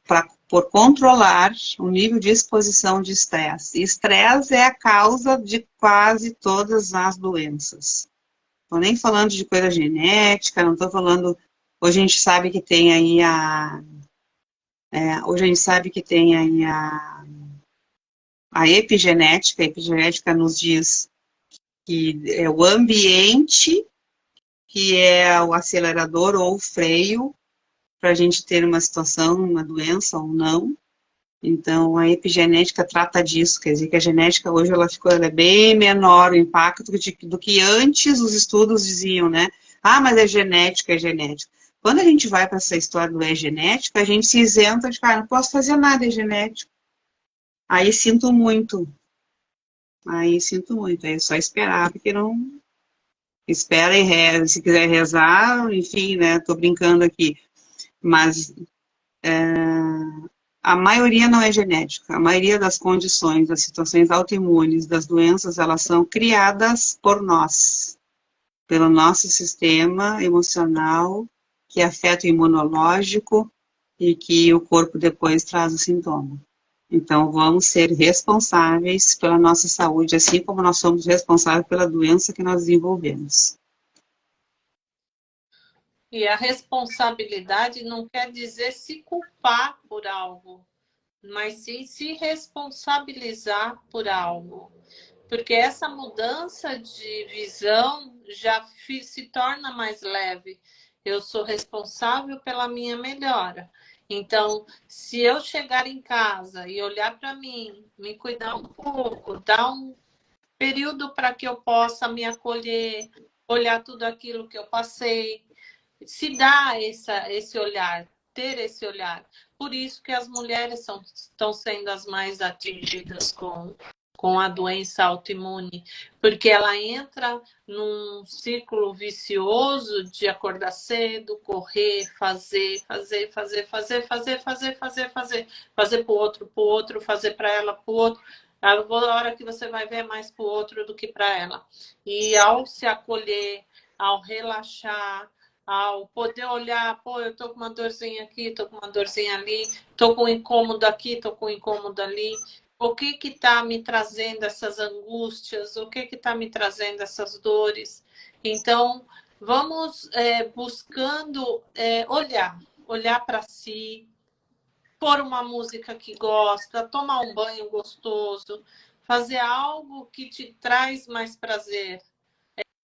controlar o nível de exposição de estresse. E estresse é a causa de quase todas as doenças. Estou nem falando de coisa genética, não estou falando... Hoje a gente sabe que tem aí a epigenética. A epigenética nos diz que é o ambiente que é o acelerador ou o freio para a gente ter uma situação, uma doença ou não. Então, a epigenética trata disso, quer dizer que a genética hoje ela é bem menor o impacto do que antes os estudos diziam, né? Mas é genética, é genética. Quando a gente vai para essa história do genética, a gente se isenta de, não posso fazer nada, é genético. Aí sinto muito. Aí é só esperar, porque não... Espera e reza, se quiser rezar, enfim, né? Tô brincando aqui. Mas a maioria não é genética. A maioria das condições, das situações autoimunes, das doenças, elas são criadas por nós, pelo nosso sistema emocional, que afeta o imunológico e que o corpo depois traz o sintoma. Então, vamos ser responsáveis pela nossa saúde, assim como nós somos responsáveis pela doença que nós desenvolvemos. E a responsabilidade não quer dizer se culpar por algo, mas sim se responsabilizar por algo. Porque essa mudança de visão já se torna mais leve. Eu sou responsável pela minha melhora. Então, se eu chegar em casa e olhar para mim, me cuidar um pouco, dar um período para que eu possa me acolher, olhar tudo aquilo que eu passei, se dá esse olhar, ter esse olhar. Por isso que as mulheres estão sendo as mais atingidas com a doença autoimune, porque ela entra num ciclo vicioso de acordar cedo, correr, fazer para o outro, fazer para ela, para o outro. A hora que você vai ver mais para o outro do que para ela. E ao se acolher, ao relaxar, ao poder olhar, eu tô com uma dorzinha aqui, tô com uma dorzinha ali, tô com um incômodo aqui, tô com um incômodo ali. O que está me trazendo essas angústias? O que está me trazendo essas dores? Então, vamos buscando olhar para si, pôr uma música que gosta, tomar um banho gostoso, fazer algo que te traz mais prazer.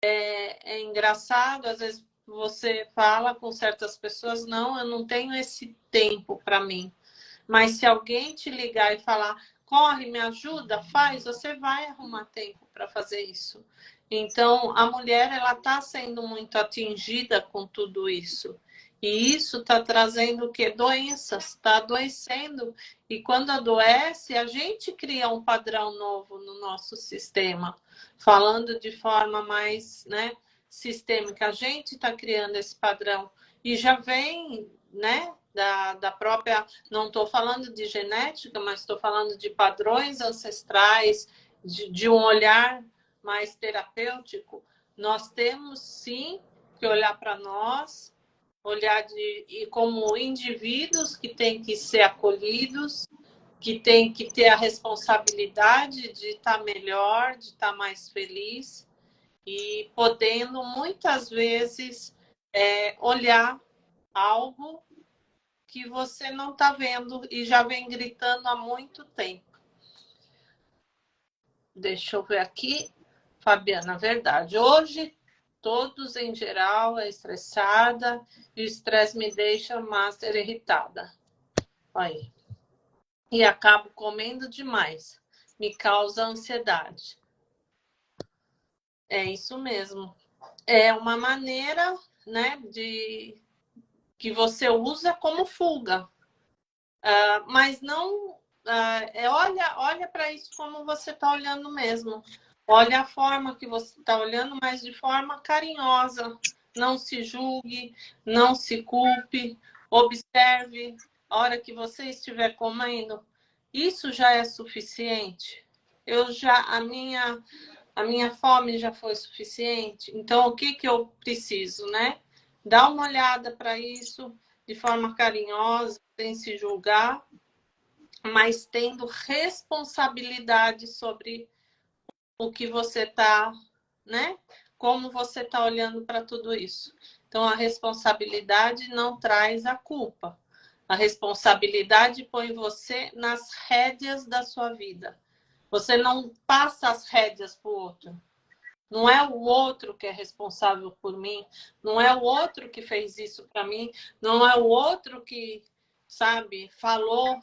É engraçado, às vezes você fala com certas pessoas, não, eu não tenho esse tempo para mim. Mas se alguém te ligar e falar, corre, me ajuda, faz, você vai arrumar tempo para fazer isso. Então, a mulher ela está sendo muito atingida com tudo isso. E isso está trazendo o quê? Doenças, está adoecendo. E quando adoece, a gente cria um padrão novo no nosso sistema. Falando de forma mais, né, sistêmica, a gente está criando esse padrão. E já vem, né, da própria... Não estou falando de genética, mas estou falando de padrões ancestrais, de um olhar mais terapêutico. Nós temos, sim, que olhar para nós, olhar como indivíduos que têm que ser acolhidos, que tem que ter a responsabilidade de estar melhor, de estar mais feliz e podendo muitas vezes olhar algo que você não está vendo e já vem gritando há muito tempo. Deixa eu ver aqui, Fabiana, verdade. Hoje, todos em geral, é estressada e o estresse me deixa master irritada. Aí. E acabo comendo demais. Me causa ansiedade. É isso mesmo. É uma maneira, né, que você usa como fuga. Mas não... olha para isso como você está olhando mesmo. Olha a forma que você está olhando, mas de forma carinhosa. Não se julgue, não se culpe. Observe a hora que você estiver comendo. Isso já é suficiente. A minha fome já foi suficiente. Então, o que eu preciso, né? Dá uma olhada para isso de forma carinhosa, sem se julgar, mas tendo responsabilidade sobre o que você está, né? Como você está olhando para tudo isso. Então, a responsabilidade não traz a culpa. A responsabilidade põe você nas rédeas da sua vida. Você não passa as rédeas para o outro. Não é o outro que é responsável por mim. Não é o outro que fez isso para mim. Não é o outro que, sabe, falou,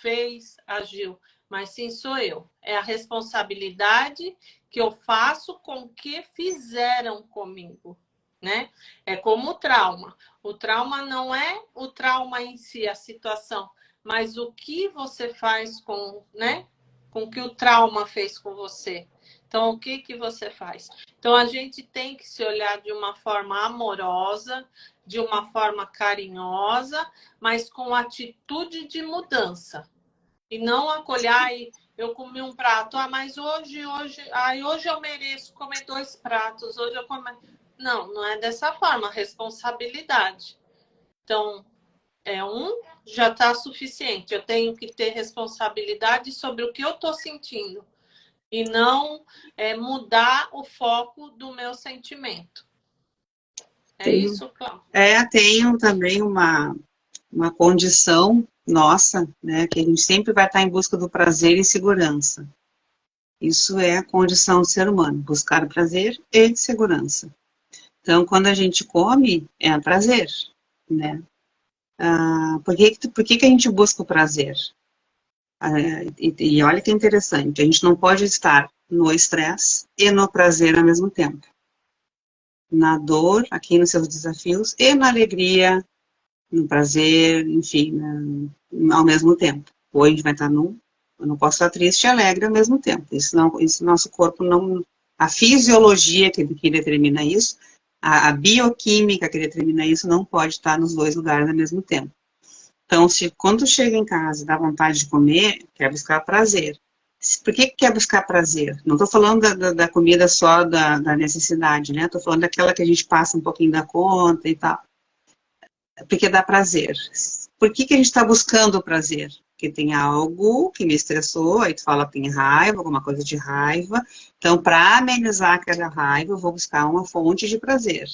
fez, agiu. Mas sim sou eu. É a responsabilidade que eu faço com o que fizeram comigo. Né? É como o trauma. O trauma não é o trauma em si, a situação, mas o que você faz com, né? Com o que o trauma fez com você. Então, o que você faz? Então, a gente tem que se olhar de uma forma amorosa, de uma forma carinhosa, mas com atitude de mudança. E não acolher, eu comi um prato, mas hoje eu mereço comer 2 pratos, hoje eu comi... Não é dessa forma, responsabilidade. Então, já está suficiente. Eu tenho que ter responsabilidade sobre o que eu estou sentindo e não mudar o foco do meu sentimento. Isso, Cláudia? Tenho também uma condição nossa, né, que a gente sempre vai estar em busca do prazer e segurança. Isso é a condição do ser humano, buscar prazer e segurança. Então, quando a gente come, é prazer, né? Por que a gente busca o prazer? E olha que interessante, a gente não pode estar no estresse e no prazer ao mesmo tempo. Na dor, aqui nos seus desafios, e na alegria, no prazer, enfim, ao mesmo tempo. Ou a gente vai estar eu não posso estar triste e alegre ao mesmo tempo. Isso nosso corpo não... A fisiologia que determina isso, a bioquímica que determina isso, não pode estar nos 2 lugares ao mesmo tempo. Então, quando chega em casa e dá vontade de comer, quer buscar prazer. Por que quer buscar prazer? Não estou falando da comida só da necessidade, né? Estou falando daquela que a gente passa um pouquinho da conta e tal. Porque dá prazer. Por que a gente está buscando o prazer? Porque tem algo que me estressou, aí tu fala que tem raiva, alguma coisa de raiva. Então, para amenizar aquela raiva, eu vou buscar uma fonte de prazer.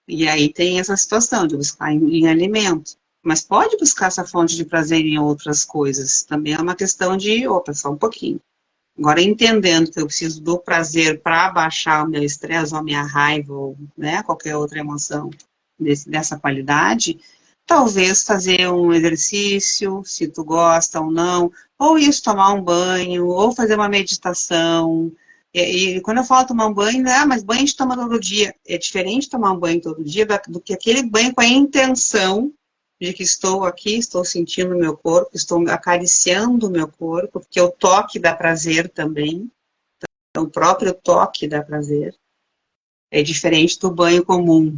E aí tem essa situação de buscar em alimento. Mas pode buscar essa fonte de prazer em outras coisas. Também é uma questão de, só um pouquinho. Agora, entendendo que eu preciso do prazer para abaixar o meu estresse, ou a minha raiva, ou né, qualquer outra emoção dessa qualidade, talvez fazer um exercício, se tu gosta ou não, ou isso, tomar um banho, ou fazer uma meditação. E quando eu falo tomar um banho, mas banho a gente toma todo dia. É diferente tomar um banho todo dia do que aquele banho com a intenção de que estou aqui, estou sentindo o meu corpo, estou acariciando o meu corpo, porque o toque dá prazer também. Então, o próprio toque dá prazer. É diferente do banho comum.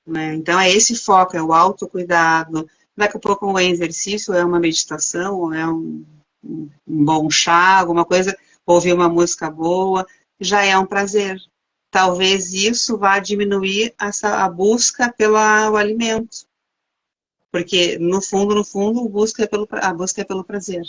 Né? Então, é esse foco, é o autocuidado. Daqui a pouco um exercício, é uma meditação, ou é um bom chá, alguma coisa, ouvir uma música boa, já é um prazer. Talvez isso vá diminuir a busca pelo alimento. Porque, no fundo, a busca é pelo prazer.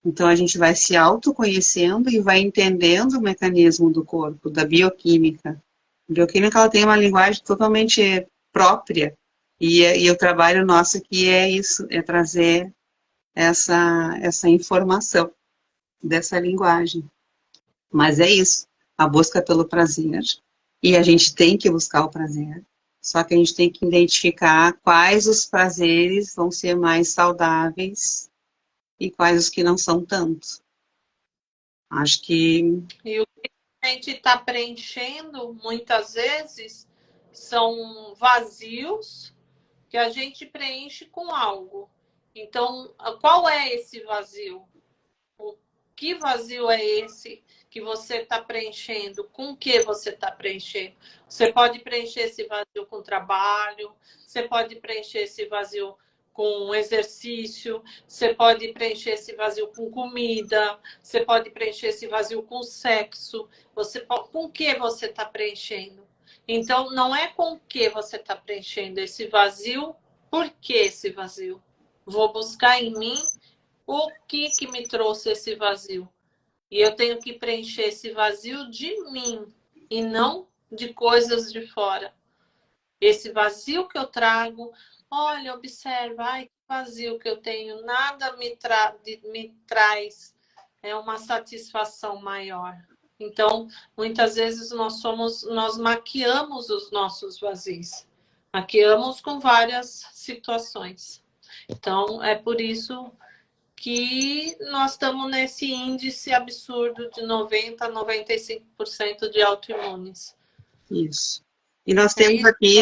Então, a gente vai se autoconhecendo e vai entendendo o mecanismo do corpo, da bioquímica. A bioquímica, ela tem uma linguagem totalmente própria. E o trabalho nosso aqui é isso, é trazer essa informação dessa linguagem. Mas é isso, a busca pelo prazer. E a gente tem que buscar o prazer. Só que a gente tem que identificar quais os prazeres vão ser mais saudáveis e quais os que não são tanto. Acho que... E o que a gente está preenchendo, muitas vezes, são vazios que a gente preenche com algo. Então, qual é esse vazio? O que vazio é esse que você está preenchendo? Com o que você está preenchendo? Você pode preencher esse vazio com trabalho, você pode preencher esse vazio com exercício, você pode preencher esse vazio com comida, você pode preencher esse vazio com sexo. Com o que você está preenchendo? Então, não é com o que você está preenchendo esse vazio, por que esse vazio? Vou buscar em mim o que me trouxe esse vazio. E eu tenho que preencher esse vazio de mim e não de coisas de fora. Esse vazio que eu trago, olha, observa, ai, que vazio que eu tenho, nada me traz uma satisfação maior. Então, muitas vezes nós maquiamos os nossos vazios. Maquiamos com várias situações. Então, é por isso que nós estamos nesse índice absurdo de 90% a 95% de autoimunes. Isso. E nós temos aqui,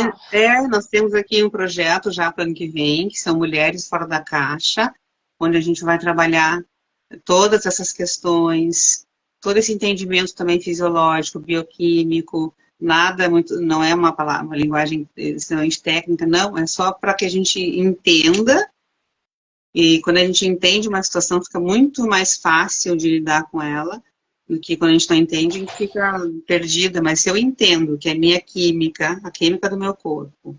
nós temos aqui um projeto já para o ano que vem, que são Mulheres Fora da Caixa, onde a gente vai trabalhar todas essas questões, todo esse entendimento também fisiológico, bioquímico, nada muito, não é uma palavra, uma linguagem extremamente técnica, não, é só para que a gente entenda, e quando a gente entende uma situação, fica muito mais fácil de lidar com ela, do que quando a gente não entende, a gente fica perdida. Mas se eu entendo que a minha química, a química do meu corpo,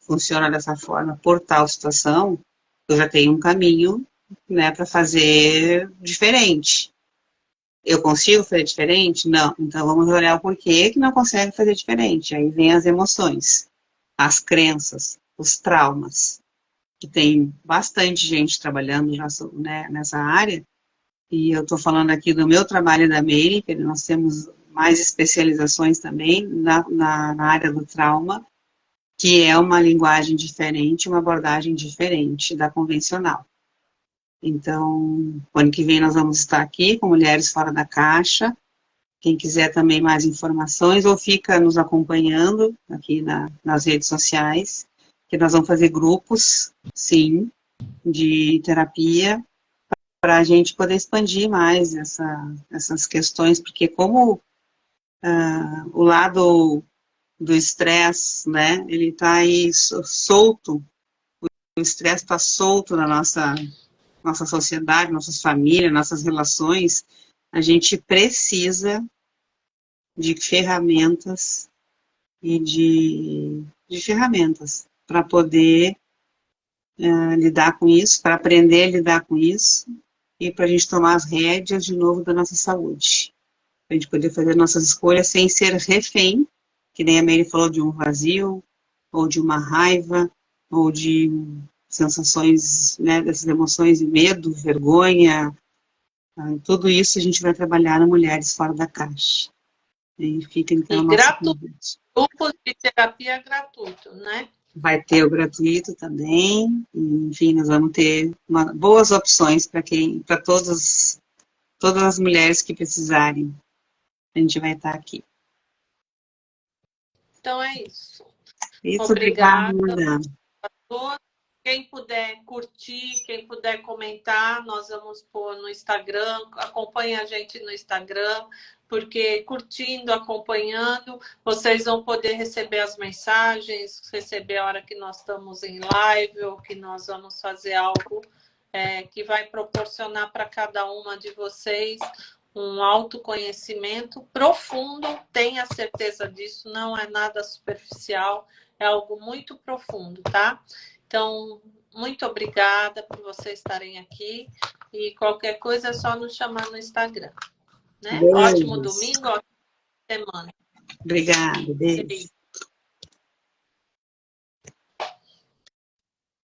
funciona dessa forma por tal situação, eu já tenho um caminho, né, para fazer diferente. Eu consigo fazer diferente? Não. Então vamos olhar o porquê que não consegue fazer diferente. Aí vem as emoções, as crenças, os traumas, que tem bastante gente trabalhando já, né, nessa área. E eu estou falando aqui do meu trabalho da Meire, que nós temos mais especializações também na área do trauma, que é uma linguagem diferente, uma abordagem diferente da convencional. Então, o ano que vem nós vamos estar aqui com Mulheres Fora da Caixa. Quem quiser também mais informações, ou fica nos acompanhando aqui nas redes sociais, que nós vamos fazer grupos, sim, de terapia, para a gente poder expandir mais essas questões, porque como o lado do estresse, né, ele está aí solto, o estresse está solto na nossa sociedade, nossas famílias, nossas relações, a gente precisa de ferramentas e de ferramentas para poder lidar com isso, para aprender a lidar com isso e para a gente tomar as rédeas de novo da nossa saúde. Para a gente poder fazer nossas escolhas sem ser refém, que nem a Mary falou, de um vazio, ou de uma raiva, ou de sensações, né, dessas emoções de medo, vergonha, tudo isso a gente vai trabalhar na Mulheres Fora da Caixa. E fica então E nosso gratuito, grupos de terapia gratuito, né? Vai ter o gratuito também, enfim, nós vamos ter boas opções para todas as mulheres que precisarem. A gente vai estar aqui. Então é isso. Isso, Obrigada obrigada. a todos. Quem puder curtir, quem puder comentar, nós vamos pôr no Instagram. Acompanhe a gente no Instagram, porque curtindo, acompanhando, vocês vão poder receber as mensagens, receber a hora que nós estamos em live ou que nós vamos fazer algo que vai proporcionar para cada uma de vocês um autoconhecimento profundo, tenha certeza disso, não é nada superficial, é algo muito profundo, tá? Então, muito obrigada por vocês estarem aqui E qualquer coisa é só nos chamar no Instagram. Né? Beijos. Ótimo domingo, ótima semana. Obrigada, beijo.